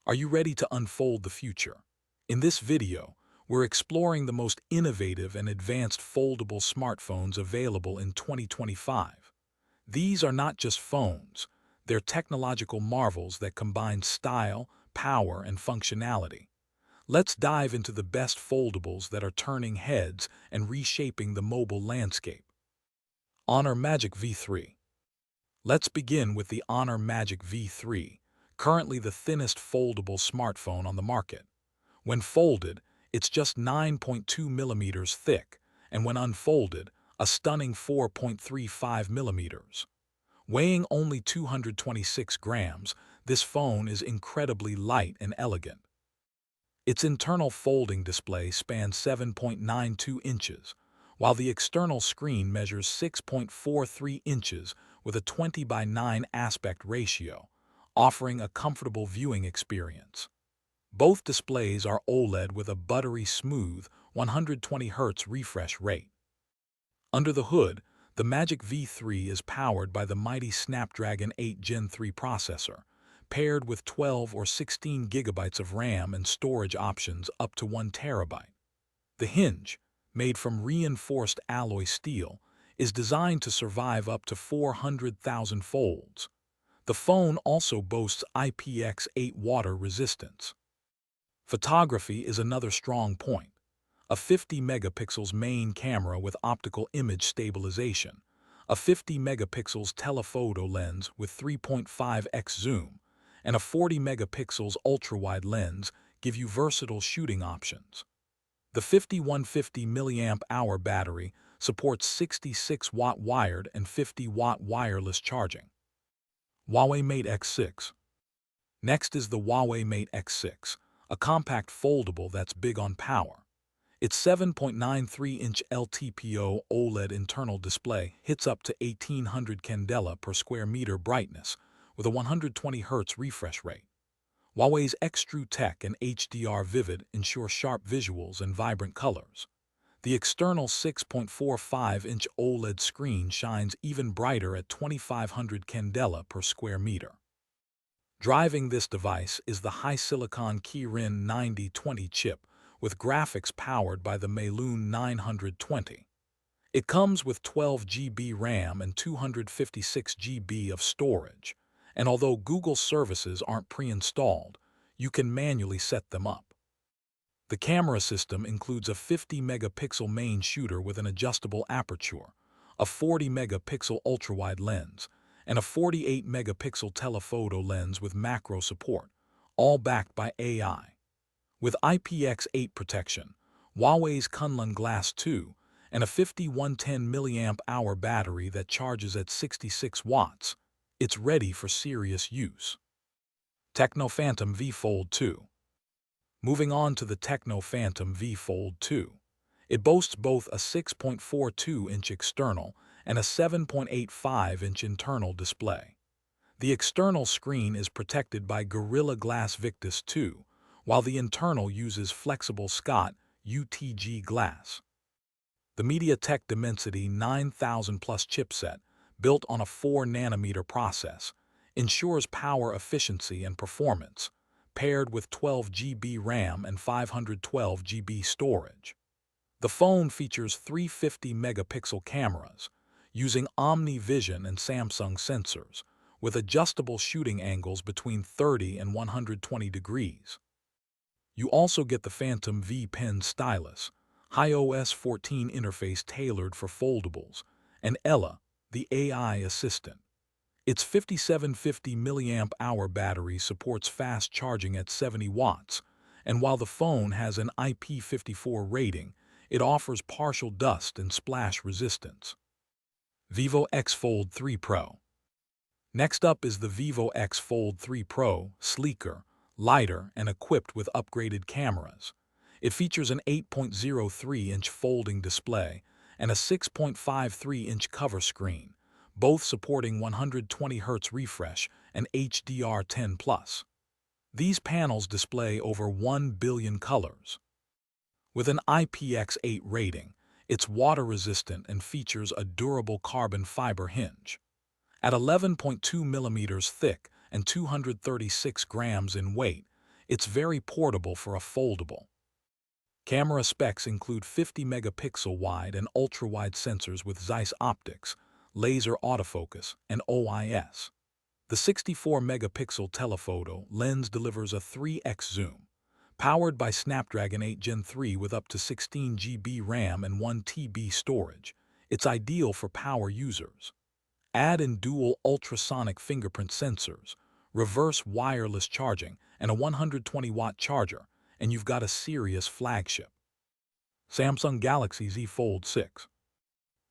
Are you ready to unfold the future? In this video, we're exploring the most innovative and advanced foldable smartphones available in 2025. These are not just phones, they're technological marvels that combine style, power, and functionality. Let's dive into the best foldables that are turning heads and reshaping the mobile landscape. Honor Magic V3. Let's begin with the Honor Magic V3, currently the thinnest foldable smartphone on the market. When folded, it's just 9.2 millimeters thick, and when unfolded, a stunning 4.35 millimeters. Weighing only 226 grams, this phone is incredibly light and elegant. Its internal folding display spans 7.92 inches, while the external screen measures 6.43 inches with a 20 by 9 aspect ratio, offering a comfortable viewing experience. Both displays are OLED with a buttery smooth 120 Hz refresh rate. Under the hood, the Magic V3 is powered by the mighty Snapdragon 8 Gen 3 processor, paired with 12 or 16 gigabytes of RAM and storage options up to 1 terabyte. The hinge, made from reinforced alloy steel, is designed to survive up to 400,000 folds. The phone also boasts IPX8 water resistance. Photography is another strong point. A 50 megapixels main camera with optical image stabilization, a 50 megapixels telephoto lens with 3.5x zoom, and a 40 megapixels ultra-wide lens give you versatile shooting options. The 5150 mAh battery supports 66-watt wired and 50-watt wireless charging. Huawei Mate X6. Next is the Huawei Mate X6, a compact foldable that's big on power. Its 7.93-inch LTPO OLED internal display hits up to 1800 candela per square meter brightness with a 120 Hz refresh rate. Huawei's Extrude Tech and HDR Vivid ensure sharp visuals and vibrant colors. The external 6.45-inch OLED screen shines even brighter at 2500 candela per square meter. Driving this device is the high-silicon Kirin 9020 chip with graphics powered by the Meilun 920. It comes with 12 GB RAM and 256 GB of storage, and although Google services aren't pre-installed, you can manually set them up. The camera system includes a 50 megapixel main shooter with an adjustable aperture, a 40 megapixel ultra-wide lens, and a 48 megapixel telephoto lens with macro support, all backed by AI. With IPX8 protection, Huawei's Kunlun Glass 2, and a 5110 mAh battery that charges at 66 watts, it's ready for serious use. Tecno Phantom V Fold 2. Moving on to the Tecno Phantom V Fold 2. It boasts both a 6.42-inch external and a 7.85-inch internal display. The external screen is protected by Gorilla Glass Victus 2, while the internal uses flexible Scott UTG glass. The MediaTek Dimensity 9000 Plus chipset, built on a 4-nanometer process, ensures power efficiency and performance, paired with 12 GB RAM and 512 GB storage. The phone features 350 megapixel cameras, using Omni Vision and Samsung sensors, with adjustable shooting angles between 30 and 120 degrees. You also get the Phantom V Pen stylus, iOS 14 interface tailored for foldables, and Ella, the AI assistant. Its 5750 mAh battery supports fast charging at 70 watts, and while the phone has an IP54 rating, it offers partial dust and splash resistance. Vivo X Fold 3 Pro. Next up is the Vivo X Fold 3 Pro, sleeker, lighter, and equipped with upgraded cameras. It features an 8.03-inch folding display and a 6.53-inch cover screen, both supporting 120 Hz refresh and HDR10+. These panels display over 1 billion colors. With an IPX8 rating, it's water-resistant and features a durable carbon fiber hinge. At 11.2 millimeters thick and 236 grams in weight, It's very portable for a foldable. Camera specs include 50-megapixel wide and ultra-wide sensors with Zeiss optics, laser autofocus, and OIS. The 64-megapixel telephoto lens delivers a 3x zoom. Powered by Snapdragon 8 Gen 3 with up to 16 GB RAM and 1 TB storage, it's ideal for power users. Add in dual ultrasonic fingerprint sensors, reverse wireless charging, and a 120-watt charger, and you've got a serious flagship. Samsung Galaxy Z Fold 6.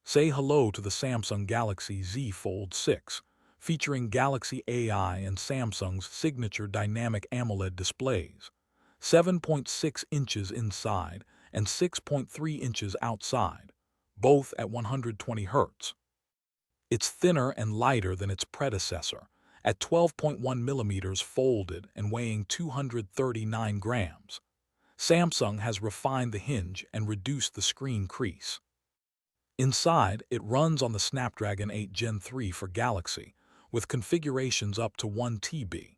Say hello to the Samsung Galaxy Z Fold 6, featuring Galaxy AI and Samsung's signature dynamic AMOLED displays. 7.6 inches inside and 6.3 inches outside, both at 120 Hz. It's thinner and lighter than its predecessor, at 12.1 millimeters folded and weighing 239 grams. Samsung has refined the hinge and reduced the screen crease. Inside, it runs on the Snapdragon 8 Gen 3 for Galaxy, with configurations up to 1 TB.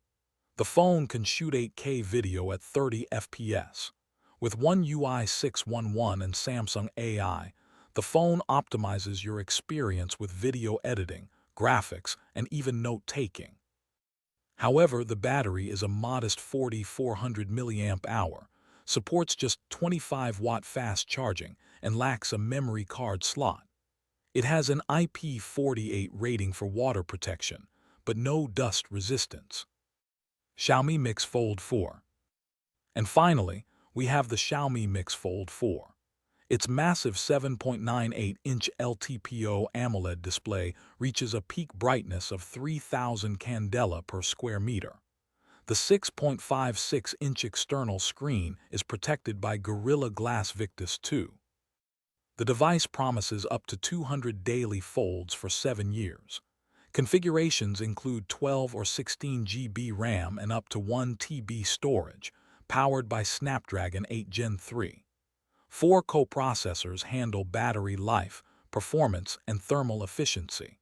The phone can shoot 8K video at 30 FPS. With One UI 611 and Samsung AI, the phone optimizes your experience with video editing, graphics, and even note-taking. However, the battery is a modest 4,400 mAh, supports just 25-watt fast charging, and lacks a memory card slot. It has an IP48 rating for water protection, but no dust resistance. Xiaomi Mix Fold 4. And finally, we have the Xiaomi Mix Fold 4. Its massive 7.98-inch LTPO AMOLED display reaches a peak brightness of 3,000 candela per square meter. The 6.56-inch external screen is protected by Gorilla Glass Victus 2. The device promises up to 200 daily folds for 7 years. Configurations include 12 or 16 GB RAM and up to 1 TB storage, powered by Snapdragon 8 Gen 3. 4 coprocessors handle battery life, performance, and thermal efficiency.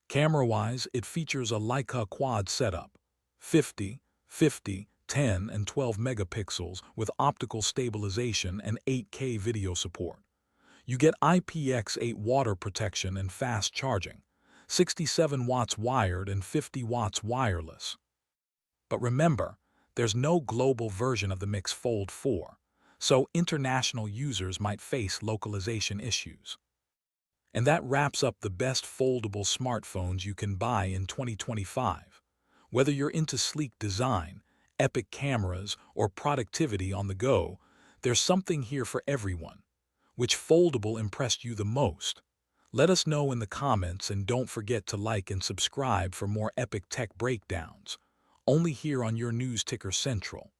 Camera-wise, it features a Leica quad setup, 50, 50, 10, and 12 megapixels with optical stabilization and 8K video support. You get IPX8 water protection and fast charging, 67 watts wired and 50 watts wireless. But remember, there's no global version of the Mix Fold 4, so international users might face localization issues. And that wraps up the best foldable smartphones you can buy in 2025. Whether you're into sleek design, epic cameras, or productivity on the go, there's something here for everyone. Which foldable impressed you the most? Let us know in the comments, and don't forget to like and subscribe for more epic tech breakdowns, only here on your News Ticker Central.